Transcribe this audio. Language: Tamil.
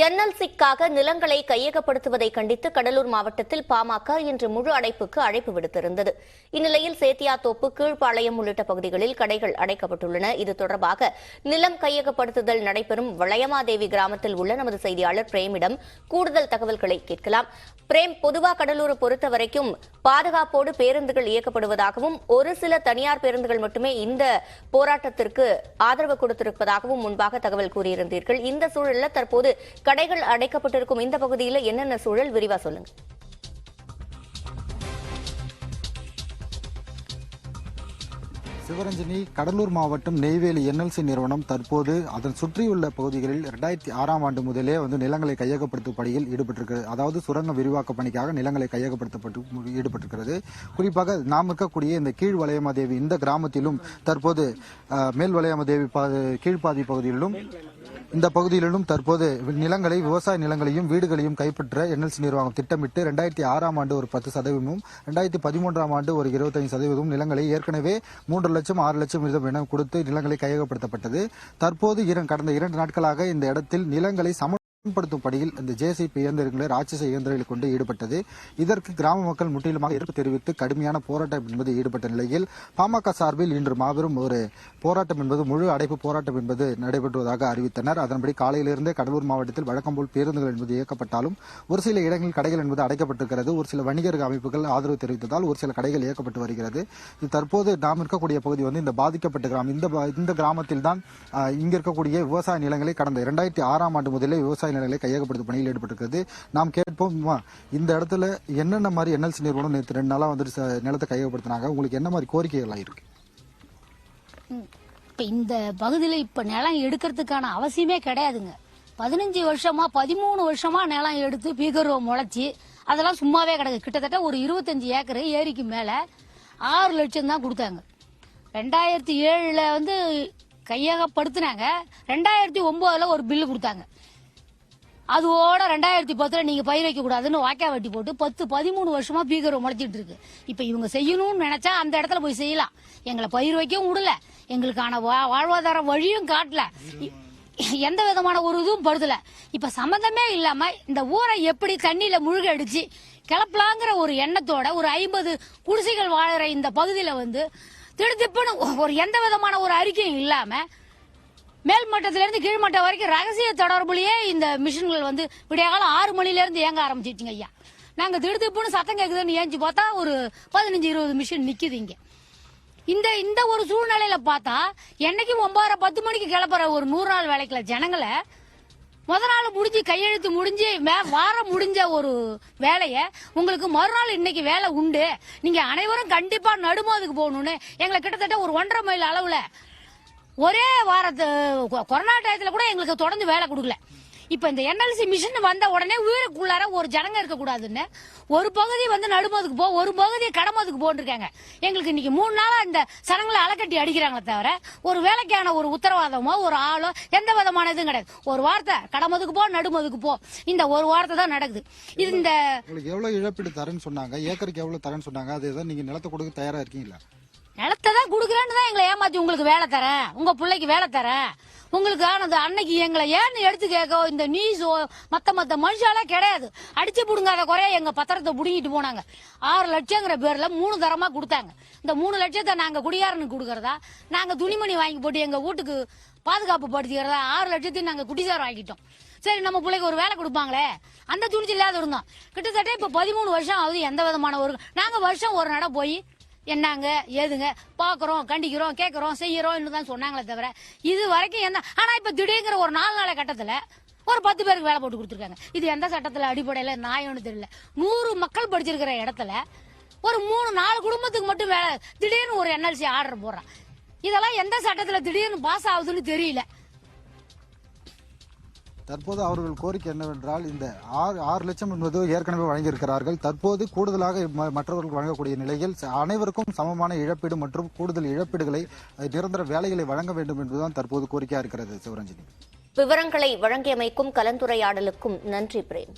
என்எல்சிக்காக நிலங்களை கையகப்படுத்துவதை கண்டித்து கடலூர் மாவட்டத்தில் பாமக இன்று முழு அடைப்புக்கு அழைப்பு விடுத்திருந்தது. இந்நிலையில் சேத்தியாத்தோப்பு, கீழ்ப்பாளையம் உள்ளிட்ட பகுதிகளில் கடைகள் அடைக்கப்பட்டுள்ளன. இது தொடர்பாக நிலம் கையகப்படுத்துதல் நடைபெறும் வளையமாதேவி கிராமத்தில் உள்ள நமது செய்தியாளர் பிரேமிடம் கூடுதல் தகவல்களை கேட்கலாம். பிரேம், பொதுவா கடலூரை பொறுத்தவரைக்கும் பாதுகாப்போடு பேருந்துகள் இயக்கப்படுவதாகவும் ஒரு சில தனியார் பேருந்துகள் மட்டுமே இந்த போராட்டத்திற்கு ஆதரவு கொடுத்திருப்பதாகவும் முன்பாக தகவல் கூறியிருந்தீர்கள். இந்த சூழலில் தற்போது கடைகள் அடைக்கப்பட்டிருக்கும் இந்த பகுதியில் என்னென்ன சூழல், விரிவா சொல்லுங்க. சிவரஞ்சனி, கடலூர் மாவட்டம் நெய்வேலி என்எல்சி நிறுவனம் தற்போது அதன் சுற்றியுள்ள பகுதிகளில் 2006ஆம் ஆண்டு முதலே நிலங்களை கையகப்படுத்தும் பணியில் ஈடுபட்டிருக்கிறது. அதாவது சுரங்க விரிவாக்க பணிக்காக நிலங்களை கையகப்படுத்தப்பட்டு ஈடுபட்டிருக்கிறது. குறிப்பாக நாம் இருக்கக்கூடிய இந்த கீழ் வளையமாதேவி இந்த கிராமத்திலும் தற்போது மேல் வளையமாதேவி கீழ்ப்பாதி பகுதியிலும் இந்த பகுதியிலும் தற்போது நிலங்களை, விவசாய நிலங்களையும் வீடுகளையும் கைப்பற்ற என்எல்சி நிர்வாகம் திட்டமிட்டு 2006ஆம் ஆண்டு ஒரு 10%, 2013ஆம் ஆண்டு ஒரு 25% நிலங்களை ஏற்கனவே 3 லட்சம் 6 லட்சம் வீதம் என கொடுத்து நிலங்களை கையகப்படுத்தப்பட்டது. தற்போது கடந்த 2 நாட்களாக இந்த இடத்தில் நிலங்களை சமன்படுத்தும் பணியில் இந்த ஜேசிபி இயந்திரங்களை, ராட்சச இயந்திரங்களை கொண்டு ஈடுபட்டது. இதற்கு கிராம மக்கள் முற்றிலுமாக எதிர்ப்பு தெரிவித்து கடுமையான போராட்டம் என்பது ஈடுபட்ட நிலையில் பாமக சார்பில் இன்று மாபெரும் ஒரு போராட்டம் என்பது, முழு அடைப்பு போராட்டம் என்பது நடைபெற்றுவதாக அறிவித்தனர். அதன்படி காலையிலிருந்தே கடலூர் மாவட்டத்தில் வழக்கம் போல் பேருந்துகள் என்பது இயக்கப்பட்டாலும் ஒரு சில இடங்களில் கடைகள் என்பது அடைக்கப்பட்டிருக்கிறது. ஒரு சில வணிகர் அமைப்புகள் ஆதரவு தெரிவித்ததால் ஒரு சில கடைகள் இயக்கப்பட்டு வருகிறது. தற்போது நாம் இருக்கக்கூடிய பகுதி இந்த பாதிக்கப்பட்ட கிராமம். இந்த கிராமத்தில் தான் இங்க இருக்கக்கூடிய விவசாய நிலங்களை கடந்த 2006ஆம் ஆண்டு முதலே விவசாய நிலங்களை கையகப்படுத்தும் பணியில் ஈடுபட்டிருக்கிறது. நாம் கேட்போம், இந்த இடத்துல என்னென்ன மாதிரி என்எல்சி நிறுவனம் நேற்று 2 நாளா நிலத்தை கையகப்படுத்தினாங்க, உங்களுக்கு என்ன மாதிரி கோரிக்கைகள் இருக்கு? இப்ப இந்த பகுதியில இப்ப நிலம் எடுக்கிறதுக்கான அவசியமே கிடையாதுங்க. 15 வருஷமா 13 வருஷமா நிலம் எடுத்து பீகரோ முளைச்சி அதெல்லாம் சும்மாவே கிடக்கு. கிட்டத்தட்ட ஒரு 25 ஏக்கர் ஏரிக்கு மேல 6 லட்சம் தான் கொடுத்தாங்க. 2007 கையகப்படுத்தினாங்க. 2009 ஒரு பில்லு கொடுத்தாங்க. அதோட 2010 நீங்க பயிர் வைக்க கூடாதுன்னு வாக்கா வட்டி போட்டு 10-13 வருஷமா பீகரோ முளைச்சிட்டு இருக்கு. இப்ப இவங்க செய்யணும்னு நினைச்சா அந்த இடத்துல போய் செய்யலாம். எங்களை பயிர் வைக்கவும் விடல, எங்களுக்கான வாழ்வாதார வழியும் காட்டல, எந்த விதமான ஒரு இதுவும் படுதல. இப்ப சம்பந்தமே இல்லாம இந்த ஊரை எப்படி தண்ணியில முழுக அடிச்சு கிளப்பலாங்கிற ஒரு எண்ணத்தோட ஒரு 50 குடிசைகள் வாழற இந்த பகுதியில திடுதிப்புன்னு ஒரு எந்த விதமான ஒரு அறிக்கையும் இல்லாம மேல்மட்டத்தில இருந்து கீழ்மட்டம் வரைக்கும் ரகசிய தொடர்புலயே இந்த மிஷின்கள் விடிய காலம் 6 மணில இருந்து இயங்க ஆரம்பிச்சிருச்சுங்க ஐயா. நாங்க திடுதிப்புன்னு சத்தம் கேக்குதுன்னு ஏஞ்சி பார்த்தா ஒரு 15-20 மிஷின் நிக்குது இங்க. இந்த ஒரு சூழ்நிலையில பார்த்தா என்னைக்கும் 9:30-10 மணிக்கு கிளப்புற ஒரு 100 நாள் வேலைக்குள்ள ஜனங்களை முத நாள் முடிஞ்சு கையெழுத்து முடிஞ்சு வாரம் முடிஞ்ச ஒரு வேலைய உங்களுக்கு மறுநாள் இன்னைக்கு வேலை உண்டு, நீங்க அனைவரும் கண்டிப்பா நடுமோதுக்கு போகணும்னு எங்களை கிட்டத்தட்ட ஒரு 1.5 மைல் அளவுல ஒரே வாரத்து கொரோனா டயத்துல கூட எங்களுக்கு தொடர்ந்து வேலை கொடுக்கல. இப்ப இந்த என்எல்சி மிஷின் வந்த உடனே உயிருக்குள்ளார ஒரு ஜனங்க இருக்க கூடாதுன்னு ஒரு பகுதி நடுமதுக்கு போ, ஒரு பகுதி கடமதுக்கு போட்டிருக்காங்க. எங்களுக்கு இன்னைக்கு 3 நாளா இந்த சனங்களை அலைக்கட்டி அடிக்கிறாங்களே தவிர ஒரு வேலைக்கான ஒரு உத்தரவாதமோ ஒரு ஆளோ எந்த விதமான இதுவும் கிடையாது. ஒரு வார்த்தை கடமதுக்கு போ, நடுமதுக்கு போ, இந்த ஒரு வார்த்தை தான் நடக்குது. இது இந்த எவ்வளவு இழப்பீடு தரேன்னு சொன்னாங்க, ஏக்கருக்கு எவ்வளவு தரேன்னு சொன்னாங்க, அது நீங்க நிலத்தை கொடுக்க தயாரா இருக்கீங்களா? நிலத்தை தான் கொடுக்குறேன்னு தான் எங்களை ஏமாத்தி உங்களுக்கு வேலை தரேன், உங்க பிள்ளைக்கு வேலை தரேன், உங்களுக்கு ஆனது அன்னைக்கு எங்களை ஏன்னு எடுத்து கேட்க இந்த நியூஸோ மத்த மனுஷாலாம் கிடையாது. அடிச்சு புடுங்காத குறைய எங்க பத்திரத்தை புடுங்கிட்டு போனாங்க. 6 லட்சங்கிற பேர்ல 3 தரமா கொடுத்தாங்க. இந்த 3 லட்சத்தை நாங்க குடியாரனுக்கு கொடுக்கறதா, நாங்க துணிமணி வாங்கி போட்டு எங்க வீட்டுக்கு பாதுகாப்பு படுத்திக்கிறதா 6 லட்சத்தையும் நாங்க குடிசார் வாங்கிட்டோம். சரி, நம்ம பிள்ளைக்கு ஒரு வேலை கொடுப்பாங்களே அந்த துணிச்சு இல்லாத இருந்தோம். கிட்டத்தட்ட இப்ப 13 வருஷம் ஆகுது. எந்த விதமான நாங்க வருஷம் ஒரு நட போய் என்னங்க ஏதுங்க பாக்குறோம், கண்டிக்கிறோம், கேட்கறோம், செய்யறோம் தான் சொன்னாங்களே தவிர இது வரைக்கும் என்ன. ஆனா இப்ப திடீர்ங்கிற ஒரு 4 நாள் கட்டத்துல ஒரு 10 பேருக்கு வேலை போட்டு கொடுத்துருக்காங்க. இது எந்த சட்டத்துல அடிப்படையில நியாயம்னு தெரியல. 100 மக்கள் படிச்சிருக்கிற இடத்துல ஒரு 3-4 குடும்பத்துக்கு மட்டும் வேலை, திடீர்னு ஒரு என்எல்சி ஆர்டர் போடுறான். இதெல்லாம் எந்த சட்டத்துல திடீர்னு பாஸ் ஆகுதுன்னு தெரியல. தற்போது அவர்கள் கோரிக்கை என்னவென்றால், இந்த 6 லட்சம் என்பது ஏற்கனவே வழங்கியிருக்கிறார்கள். தற்போது கூடுதலாக மற்றவர்களுக்கு வழங்கக்கூடிய நிலையில் அனைவருக்கும் சமமான இழப்பீடு மற்றும் கூடுதல் இழப்பீடுகளை, நிரந்தர வேலைகளை வழங்க வேண்டும் என்பதுதான் தற்போது கோரிக்கையா இருக்கிறது. சிவரஞ்சனி, விவரங்களை வழங்கியமைக்கும் கலந்துரையாடலுக்கும் நன்றி பிரேம்.